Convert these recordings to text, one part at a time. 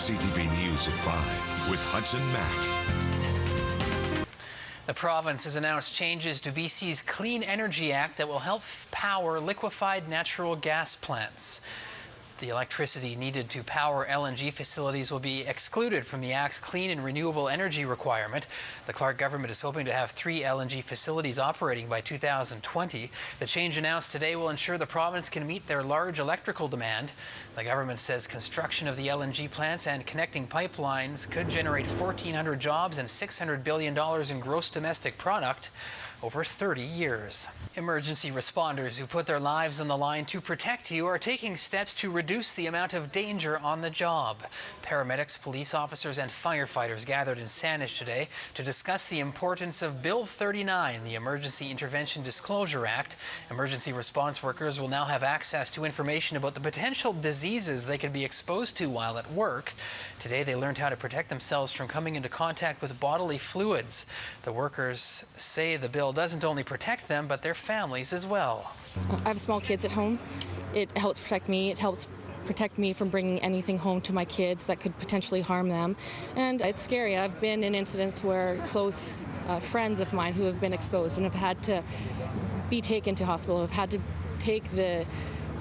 CTV News at 5 with Hudson Mack. The province has announced changes to BC's Clean Energy Act that will help power liquefied natural gas plants. The electricity needed to power LNG facilities will be excluded from the Act's clean and renewable energy requirement. The Clark government is hoping to have 3 LNG facilities operating by 2020. The change announced today will ensure the province can meet their large electrical demand. The government says construction of the LNG plants and connecting pipelines could generate 1,400 jobs and $600 billion in gross domestic product over 30 years. Emergency responders who put their lives on the line to protect you are taking steps to reduce the amount of danger on the job. Paramedics, police officers, and firefighters gathered in Saanich today to discuss the importance of Bill 39, the Emergency Intervention Disclosure Act. Emergency response workers will now have access to information about the potential diseases they could be exposed to while at work. Today they learned how to protect themselves from coming into contact with bodily fluids. The workers say the bill doesn't only protect them, but their families as well. I have small kids at home. It helps protect me. It helps protect me from bringing anything home to my kids that could potentially harm them. And it's scary. I've been in incidents where close friends of mine who have been exposed and have had to be taken to hospital, have had to take the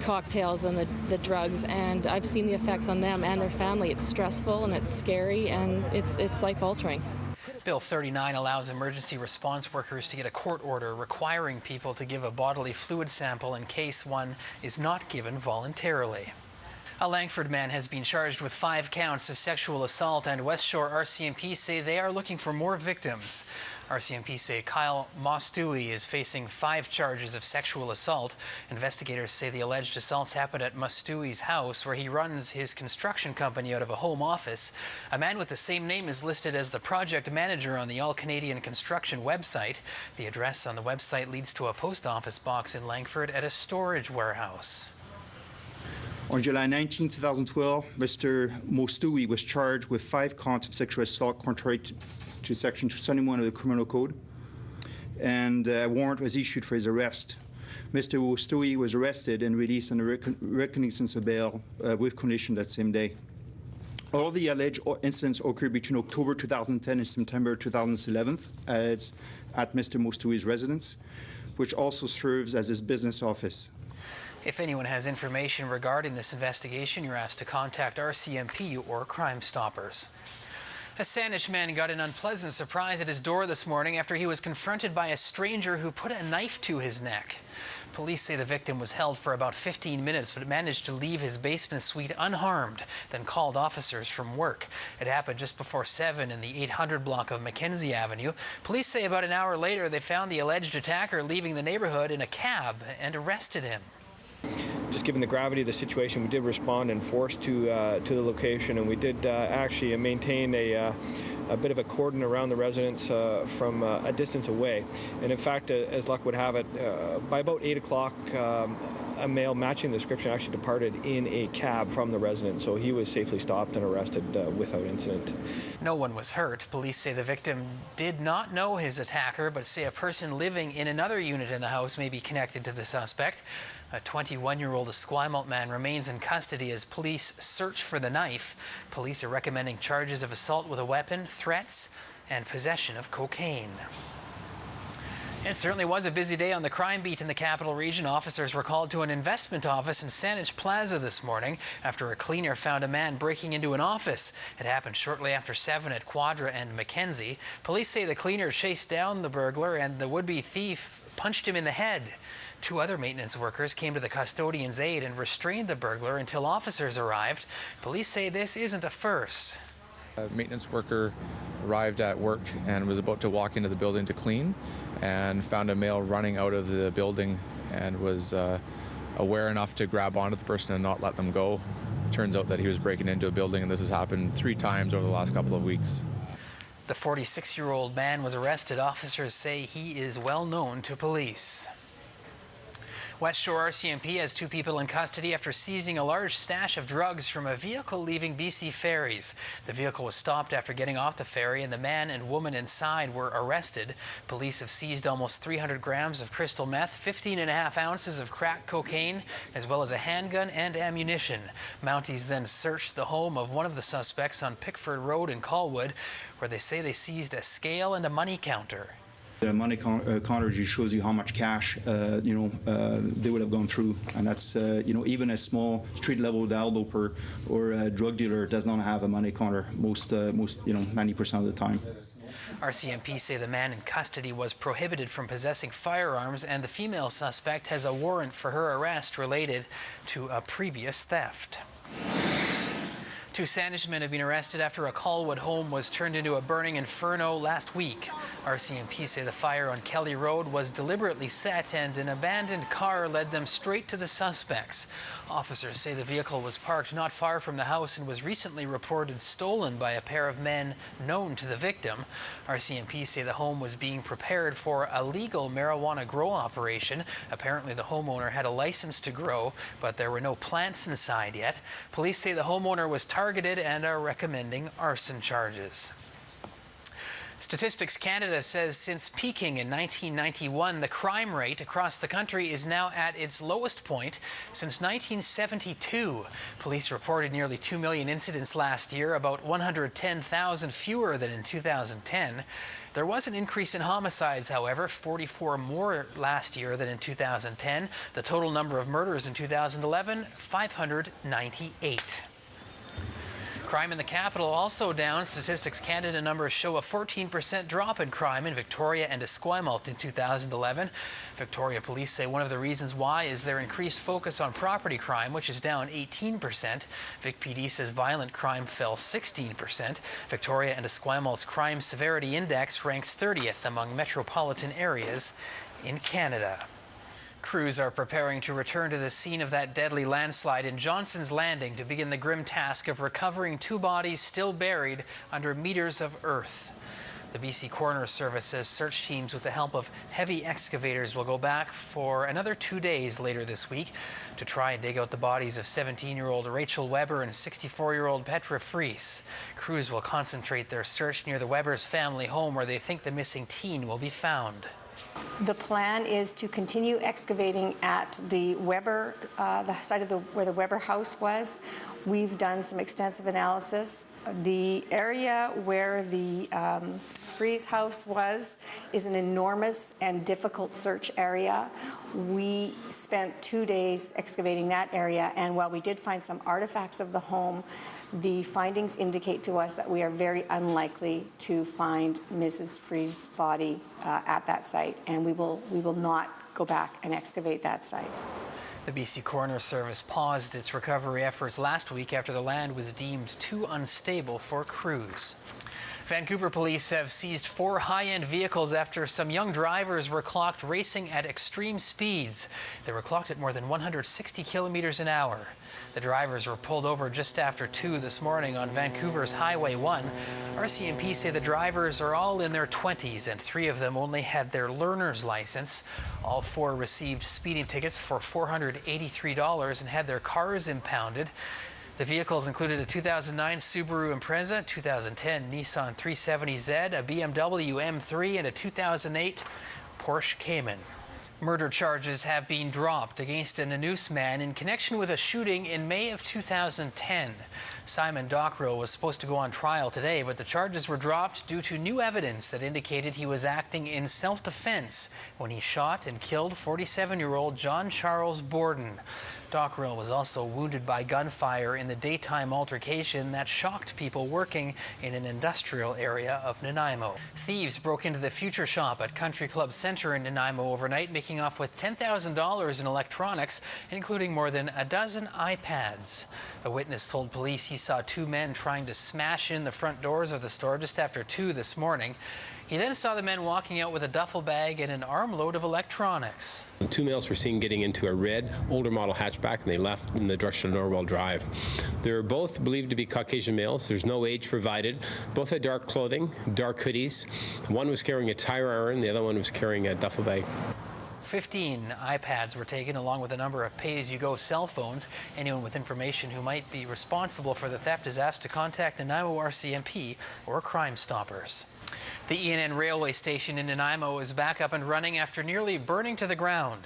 cocktails and the drugs, and I've seen the effects on them and their family. It's stressful and it's scary and it's life-altering. Bill 39 allows emergency response workers to get a court order requiring people to give a bodily fluid sample in case one is not given voluntarily. A Langford man has been charged with 5 counts of sexual assault, and West Shore RCMP say they are looking for more victims. RCMP say Kyle Mostui is facing 5 charges of sexual assault. Investigators say the alleged assaults happened at Mostui's house, where he runs his construction company out of a home office. A man with the same name is listed as the project manager on the All Canadian Construction website. The address on the website leads to a post office box in Langford at a storage warehouse. On July 19, 2012, Mr. Mostui was charged with 5 counts of sexual assault contrary to Section 271 of the Criminal Code, and a warrant was issued for his arrest. Mr. Mostui was arrested and released on a reconnaissance of bail with condition that same day. All of the alleged incidents occurred between October 2010 and September 2011 at Mr. Mostui's residence, which also serves as his business office. If anyone has information regarding this investigation, you're asked to contact RCMP or Crime Stoppers. A Saanich man got an unpleasant surprise at his door this morning after he was confronted by a stranger who put a knife to his neck. Police say the victim was held for about 15 minutes, but managed to leave his basement suite unharmed, then called officers from work. It happened just before 7 in the 800 block of Mackenzie Avenue. Police say about an hour later they found the alleged attacker leaving the neighborhood in a cab and arrested him. Just given the gravity of the situation, we did respond in force to the location, and we did actually maintain a bit of a cordon around the residence from a distance away. And in fact, as luck would have it, by about 8 o'clock, a male matching the description actually departed in a cab from the residence, so he was safely stopped and arrested without incident. No one was hurt. Police say the victim did not know his attacker, but say a person living in another unit in the house may be connected to the suspect. A 21-year-old Esquimalt man remains in custody as police search for the knife. Police are recommending charges of assault with a weapon, threats, and possession of cocaine. It certainly was a busy day on the crime beat in the Capital Region. Officers were called to an investment office in Saanich Plaza this morning after a cleaner found a man breaking into an office. It happened shortly after 7 at Quadra and Mackenzie. Police say the cleaner chased down the burglar and the would-be thief punched him in the head. 2 other maintenance workers came to the custodian's aid and restrained the burglar until officers arrived. Police say this isn't a first. A maintenance worker arrived at work and was about to walk into the building to clean and found a male running out of the building and was aware enough to grab onto the person and not let them go. Turns out that he was breaking into a building, and this has happened 3 times over the last couple of weeks. The 46-year-old man was arrested. Officers say he is well known to police. West Shore RCMP has 2 people in custody after seizing a large stash of drugs from a vehicle leaving BC ferries. The vehicle was stopped after getting off the ferry, and the man and woman inside were arrested. Police have seized almost 300 grams of crystal meth, 15.5 ounces of crack cocaine, as well as a handgun and ammunition. Mounties then searched the home of one of the suspects on Pickford Road in Colwood, where they say they seized a scale and a money counter. The money counter just shows you how much cash, they would have gone through, and that's, even a small street-level developer or a drug dealer does not have a money counter most 90% of the time. RCMP say the man in custody was prohibited from possessing firearms, and the female suspect has a warrant for her arrest related to a previous theft. 2 Saanich men have been arrested after a Colwood home was turned into a burning inferno last week. RCMP say the fire on Kelly Road was deliberately set, and an abandoned car led them straight to the suspects. Officers say the vehicle was parked not far from the house and was recently reported stolen by a pair of men known to the victim. RCMP say the home was being prepared for a legal marijuana grow operation. Apparently the homeowner had a license to grow, but there were no plants inside yet. Police say the homeowner was targeted and are recommending arson charges. Statistics Canada says since peaking in 1991, the crime rate across the country is now at its lowest point since 1972. Police reported nearly 2 million incidents last year, about 110,000 fewer than in 2010. There was an increase in homicides, however, 44 more last year than in 2010. The total number of murders in 2011, 598. Crime in the capital also down. Statistics Canada numbers show a 14% drop in crime in Victoria and Esquimalt in 2011. Victoria police say one of the reasons why is their increased focus on property crime, which is down 18%. Vic PD says violent crime fell 16%. Victoria and Esquimalt's crime severity index ranks 30th among metropolitan areas in Canada. Crews are preparing to return to the scene of that deadly landslide in Johnson's Landing to begin the grim task of recovering 2 bodies still buried under meters of earth. The BC Coroner Service says search teams with the help of heavy excavators will go back for another 2 days later this week to try and dig out the bodies of 17-year-old Rachel Weber and 64-year-old Petra Fries. Crews will concentrate their search near the Weber's family home, where they think the missing teen will be found. The plan is to continue excavating at the Weber, the site of where the Weber house was. We've done some extensive analysis. The area where the Fries house was is an enormous and difficult search area. We spent 2 days excavating that area, and while we did find some artifacts of the home, the findings indicate to us that we are very unlikely to find Mrs. Fries' body at that site, and we will not go back and excavate that site. The BC Coroner Service paused its recovery efforts last week after the land was deemed too unstable for crews. Vancouver police have seized 4 high-end vehicles after some young drivers were clocked racing at extreme speeds. They were clocked at more than 160 kilometers an hour. The drivers were pulled over just after 2 this morning on Vancouver's Highway 1. RCMP say the drivers are all in their 20s, and 3 of them only had their learner's license. All 4 received speeding tickets for $483 and had their cars impounded. The vehicles included a 2009 Subaru Impreza, 2010 Nissan 370Z, a BMW M3, and a 2008 Porsche Cayman. Murder charges have been dropped against a Nanaimo man in connection with a shooting in May of 2010. Simon Dockrell was supposed to go on trial today, but the charges were dropped due to new evidence that indicated he was acting in self-defense when he shot and killed 47-year-old John Charles Borden. Dockrell was also wounded by gunfire in the daytime altercation that shocked people working in an industrial area of Nanaimo. Thieves broke into the Future Shop at Country Club Centre in Nanaimo overnight, making off with $10,000 in electronics, including more than a dozen iPads. A witness told police he saw 2 men trying to smash in the front doors of the store just after 2 this morning. He then saw the men walking out with a duffel bag and an armload of electronics. The 2 males were seen getting into a red, older model hatchback, and they left in the direction of Norwell Drive. They're both believed to be Caucasian males. There's no age provided. Both had dark clothing, dark hoodies. One was carrying a tire iron, the other one was carrying a duffel bag. 15 iPads were taken, along with a number of pay-as-you-go cell phones. Anyone with information who might be responsible for the theft is asked to contact Nanaimo RCMP or Crime Stoppers. The ENN railway station in Nanaimo is back up and running after nearly burning to the ground.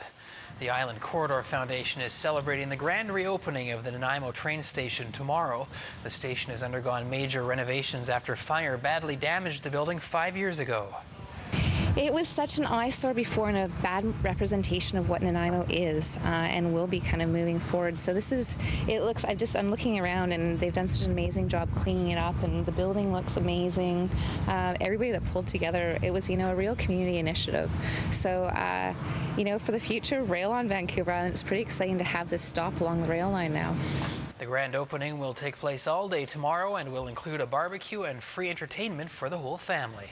The Island Corridor Foundation is celebrating the grand reopening of the Nanaimo train station tomorrow. The station has undergone major renovations after fire badly damaged the building 5 years ago. It was such an eyesore before and a bad representation of what Nanaimo is and will be kind of moving forward. So I'm looking around and they've done such an amazing job cleaning it up, and the building looks amazing. Everybody that pulled together, it was, a real community initiative. So, for the future, rail on Vancouver Island, it's pretty exciting to have this stop along the rail line now. The grand opening will take place all day tomorrow and will include a barbecue and free entertainment for the whole family.